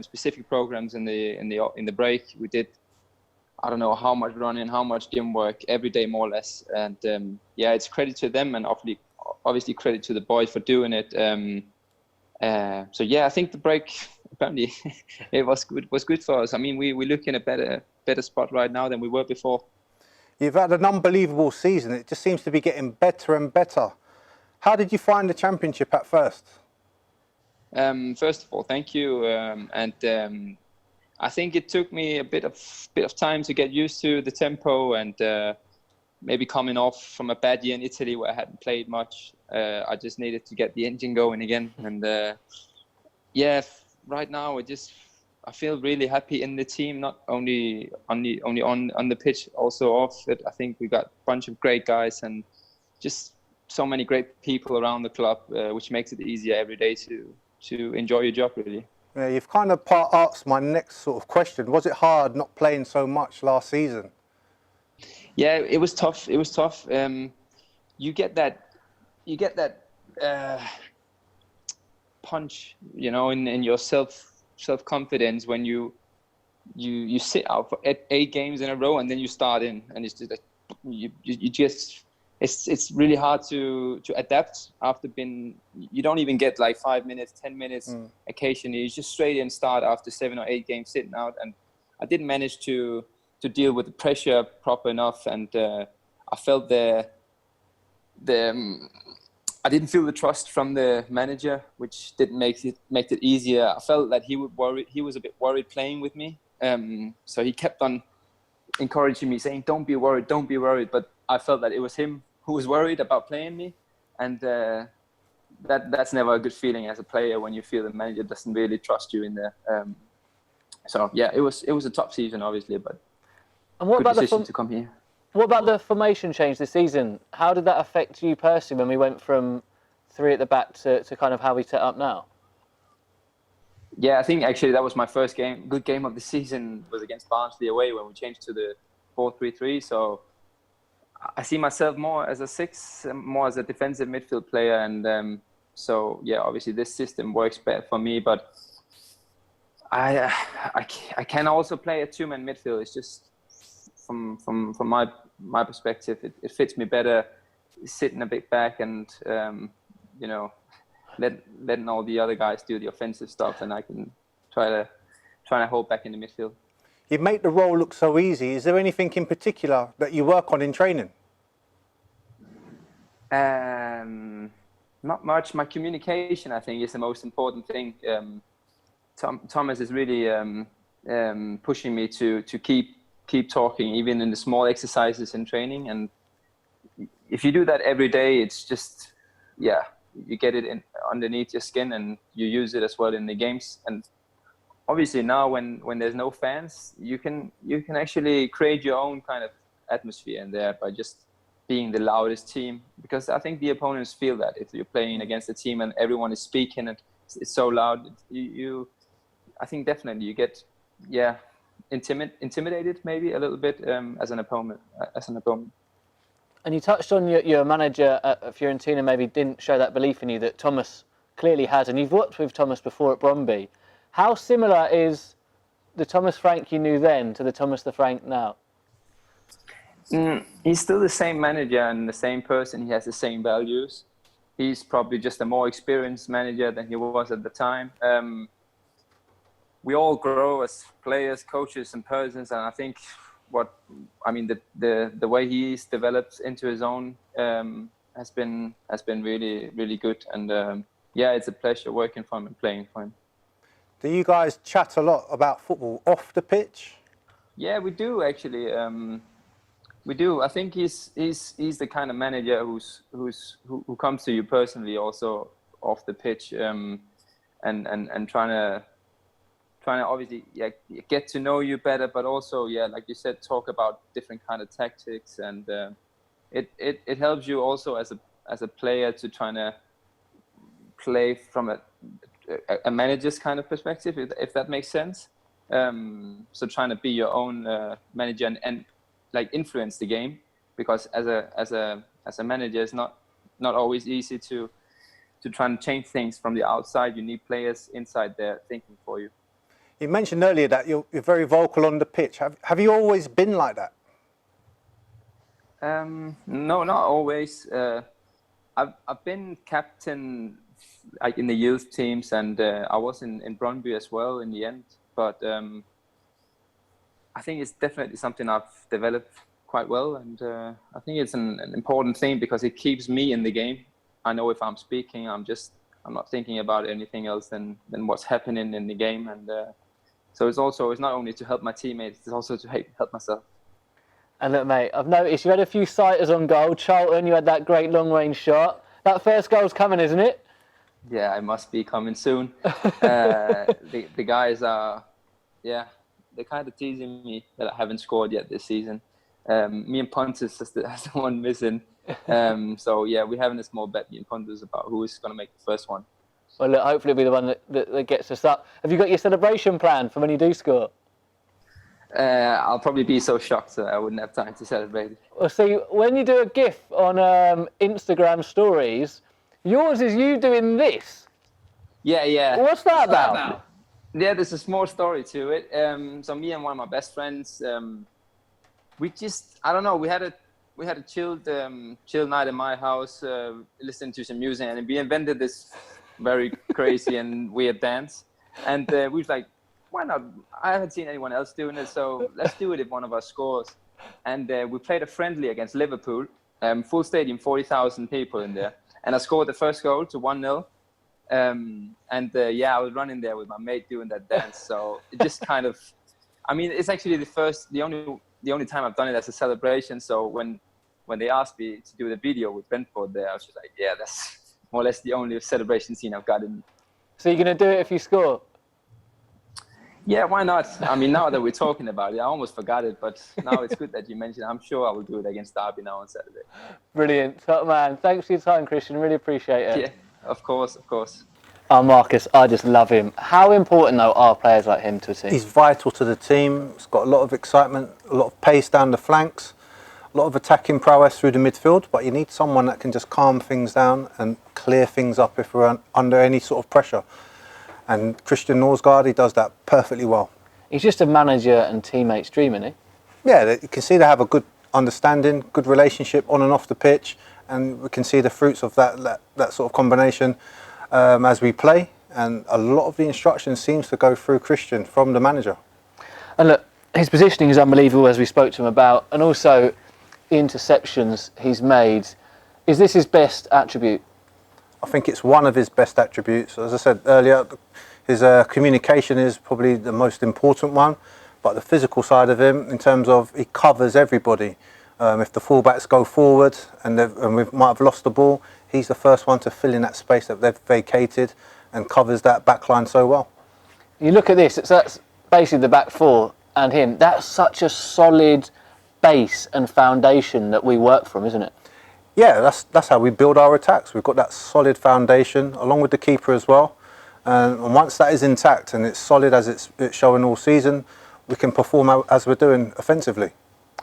specific programs in the break. We did, I don't know how much running, how much gym work every day, more or less. And yeah, it's credit to them, and obviously credit to the boys for doing it. So yeah, I think the break apparently it was good for us. I mean, we look in a better spot right now than we were before. You've had an unbelievable season. It just seems to be getting better and better. How did you find the championship at first? First of all, thank you. I think it took me a bit of time to get used to the tempo, and maybe coming off from a bad year in Italy where I hadn't played much. I just needed to get the engine going again. And yeah, right now I feel really happy in the team, not only on the pitch, also off it. I think we got a bunch of great guys and just so many great people around the club, which makes it easier every day to enjoy your job, really. Yeah, you've kind of asked my next sort of question. Was it hard not playing so much last season? Yeah, it was tough. It was tough. You get that punch, in your self-confidence when you sit out for 8 games in a row and then you start in, and it's just like it's really hard to adapt after you don't even get like 5 minutes, 10 minutes occasionally. You just straight in start after 7 or 8 games sitting out, and I didn't manage to deal with the pressure proper enough, and I felt I didn't feel the trust from the manager, which didn't make it easier. I felt that he was a bit worried playing with me, so he kept on encouraging me, saying, don't be worried, but I felt that it was him who was worried about playing me, and that's never a good feeling as a player when you feel the manager doesn't really trust you in there. So yeah, it was a tough season, obviously, but good decision to come here. What about the formation change this season? How did that affect you personally when we went from 3 at the back to kind of how we set up now? Yeah, I think actually that was my first good game of the season, was against Barnsley away when we changed to the 4-3-3. So I see myself more as a 6, more as a defensive midfield player, and so yeah, obviously this system works better for me. But I can also play a 2-man midfield. It's just from my perspective, it fits me better sitting a bit back and letting all the other guys do the offensive stuff, and I can try to hold back in the midfield. You make the role look so easy. Is there anything in particular that you work on in training? Not much. My communication, I think, is the most important thing. Thomas is really pushing me to keep talking, even in the small exercises in training. And if you do that every day, it's just, you get it in underneath your skin, and you use it as well in the games. And obviously now, when there's no fans, you can actually create your own kind of atmosphere in there by just being the loudest team, because I think the opponents feel that if you're playing against a team and everyone is speaking and it's so loud, I think definitely you get intimidated maybe a little bit as an opponent. And you touched on your manager at Fiorentina maybe didn't show that belief in you that Thomas clearly has, and you've worked with Thomas before at Brøndby. How similar is the Thomas Frank you knew then to the Thomas the Frank now? He's still the same manager and the same person. He has the same values. He's probably just a more experienced manager than he was at the time. We all grow as players, coaches, and persons, and I think the way he's developed into his own has been really, really good. And it's a pleasure working for him and playing for him. Do you guys chat a lot about football off the pitch? Yeah, we do actually. We do. I think he's the kind of manager who comes to you personally also off the pitch, and trying to obviously get to know you better, but also like you said, talk about different kind of tactics, and it helps you also as a player to try to play from a manager's kind of perspective, if that makes sense. So trying to be your own manager and like influence the game, because as a manager, it's not always easy to try and change things from the outside. You need players inside there thinking for you. You mentioned earlier that you're very vocal on the pitch. Have you always been like that? No, not always. I've been captain like in the youth teams, and I was in Brøndby as well in the end. But I think it's definitely something I've developed quite well, and I think it's an important thing because it keeps me in the game. I know if I'm speaking, I'm not thinking about anything else than what's happening in the game, and so it's not only to help my teammates, it's also to help myself. And look, mate, I've noticed you had a few sighters on goal. Charlton, you had that great long-range shot. That first goal's coming, isn't it? Yeah, it must be coming soon. The guys are, they're kind of teasing me that I haven't scored yet this season. Me and Pontus is the one missing. So we're having a small bet, me and Pontus, about who is going to make the first one. Well, look, hopefully it'll be the one that gets us up. Have you got your celebration plan for when you do score? I'll probably be so shocked that I wouldn't have time to celebrate it. Well, see, when you do a GIF on Instagram stories, yours is you doing this. Yeah. What's that about? Yeah, there's a small story to it. So me and one of my best friends, we just, I don't know, we had a chilled night in my house, listening to some music, and we invented this very crazy and weird dance. And we was like, why not? I haven't seen anyone else doing it, so let's do it if one of us scores. And we played a friendly against Liverpool, full stadium, 40,000 people in there. And I scored the first goal to 1-0. I was running there with my mate doing that dance. So it just kind of, I mean, it's actually the only time I've done it as a celebration. So when they asked me to do the video with Brentford there, I was just like, yeah, that's more or less the only celebration scene I've got in. So you're going to do it if you score? Yeah, why not? I mean, now that we're talking about it, I almost forgot it, but now it's good that you mentioned it. I'm sure I will do it against Derby now on Saturday. Brilliant. Top man. Thanks for your time, Christian. Really appreciate it. Yeah, of course. Oh, Marcus, I just love him. How important, though, are players like him to a team? He's vital to the team. He's got a lot of excitement, a lot of pace down the flanks, a lot of attacking prowess through the midfield, but you need someone that can just calm things down and clear things up if we're under any sort of pressure. And Christian Norgaard, he does that perfectly well. He's just a manager and teammates' dream, isn't he? Yeah, you can see they have a good understanding, good relationship on and off the pitch, and we can see the fruits of that sort of combination as we play. And a lot of the instruction seems to go through Christian from the manager. And look, his positioning is unbelievable, as we spoke to him about, and also the interceptions he's made. Is this his best attribute? I think it's one of his best attributes. As I said earlier, his communication is probably the most important one, but the physical side of him, in terms of he covers everybody. If the fullbacks go forward and we might have lost the ball, he's the first one to fill in that space that they've vacated and covers that back line so well. You look at this, that's basically the back four and him. That's such a solid base and foundation that we work from, isn't it? Yeah, that's how we build our attacks. We've got that solid foundation along with the keeper as well. And once that is intact and it's solid as it's showing all season, we can perform as we're doing offensively.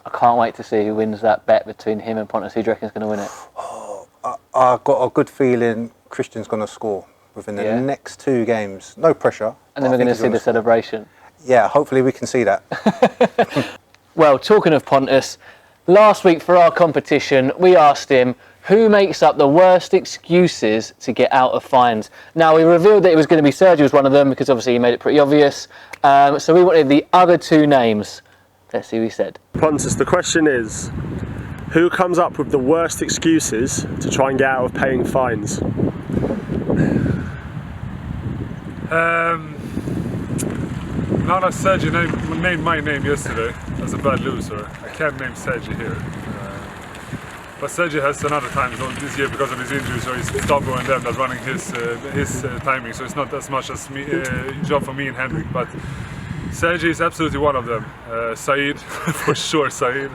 I can't wait to see who wins that bet between him and Pontus. Who do you reckon is going to win it? I've got a good feeling Christian's going to score within the next 2 games. No pressure. And then we're going to see the celebration. Yeah, hopefully we can see that. Well, talking of Pontus, last week for our competition, we asked him who makes up the worst excuses to get out of fines. Now, we revealed that it was going to be Sodje was one of them because obviously he made it pretty obvious. So we wanted the other 2 names. Let's see what he said. Pontus, the question is, who comes up with the worst excuses to try and get out of paying fines? Now that Saji named my name yesterday as a bad loser, I can't name Saji here. But Saji has another time this year because of his injuries, so he's Stabo and them that's running his timing, so it's not as much as me, job for me and Henrik. But Saji is absolutely one of them. Said, for sure, Said.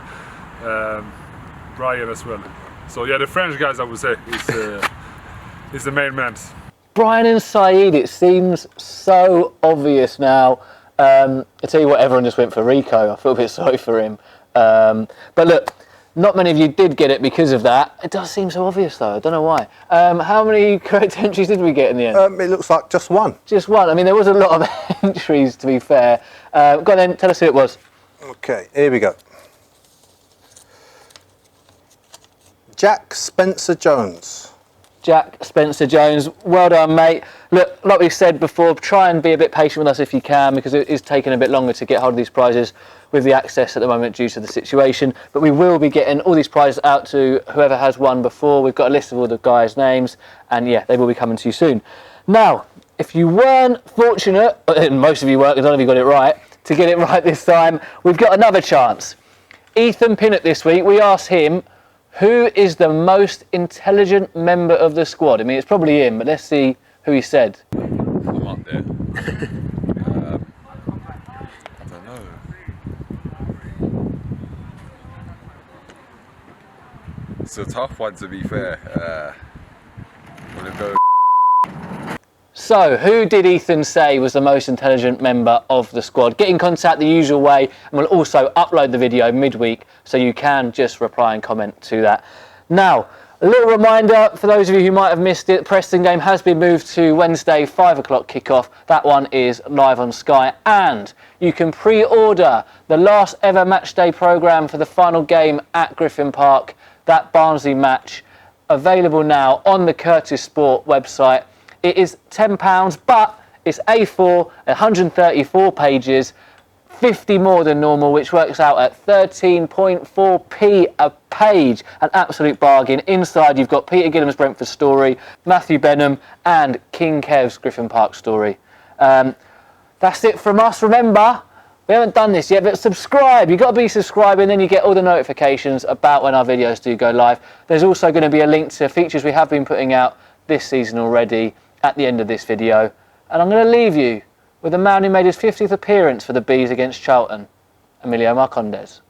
Brian as well. So yeah, the French guys I would say is the main man. Brian and Said, it seems so obvious now. I tell you what, everyone just went for Rico. I feel a bit sorry for him. But look, not many of you did get it because of that. It does seem so obvious though, I don't know why. How many correct entries did we get in the end? It looks like just one. Just one. I mean, there was a lot of entries to be fair. Go on then, tell us who it was. Okay, here we go. Jack Spencer-Jones. Jack Spencer-Jones, well done, mate. Look, like we said before, try and be a bit patient with us if you can, because it is taking a bit longer to get hold of these prizes with the access at the moment due to the situation. But we will be getting all these prizes out to whoever has won before. We've got a list of all the guys' names, and yeah, they will be coming to you soon. Now, if you weren't fortunate, and most of you weren't, because none of you got it right, to get it right this time, we've got another chance. Ethan Pinnett this week, we asked him, who is the most intelligent member of the squad? I mean, it's probably him, but let's see who he said. I'm up there. I don't know. It's a tough one, to be fair. I'm gonna go. So, who did Ethan say was the most intelligent member of the squad? Get in contact the usual way, and we'll also upload the video midweek, so you can just reply and comment to that. Now, a little reminder for those of you who might have missed it, the Preston game has been moved to Wednesday, 5 o'clock kickoff. That one is live on Sky, and you can pre-order the last ever matchday programme for the final game at Griffin Park, that Barnsley match, available now on the Curtis Sport website. It is £10, but it's A4, 134 pages, 50 more than normal, which works out at 13.4p a page. An absolute bargain. Inside, you've got Peter Gillam's Brentford story, Matthew Benham, and King Kev's Griffin Park story. That's it from us. Remember, we haven't done this yet, but subscribe. You've got to be subscribing, then you get all the notifications about when our videos do go live. There's also going to be a link to features we have been putting out this season already at the end of this video. And I'm going to leave you with a man who made his 50th appearance for the Bees against Charlton, Emilio Marcondes.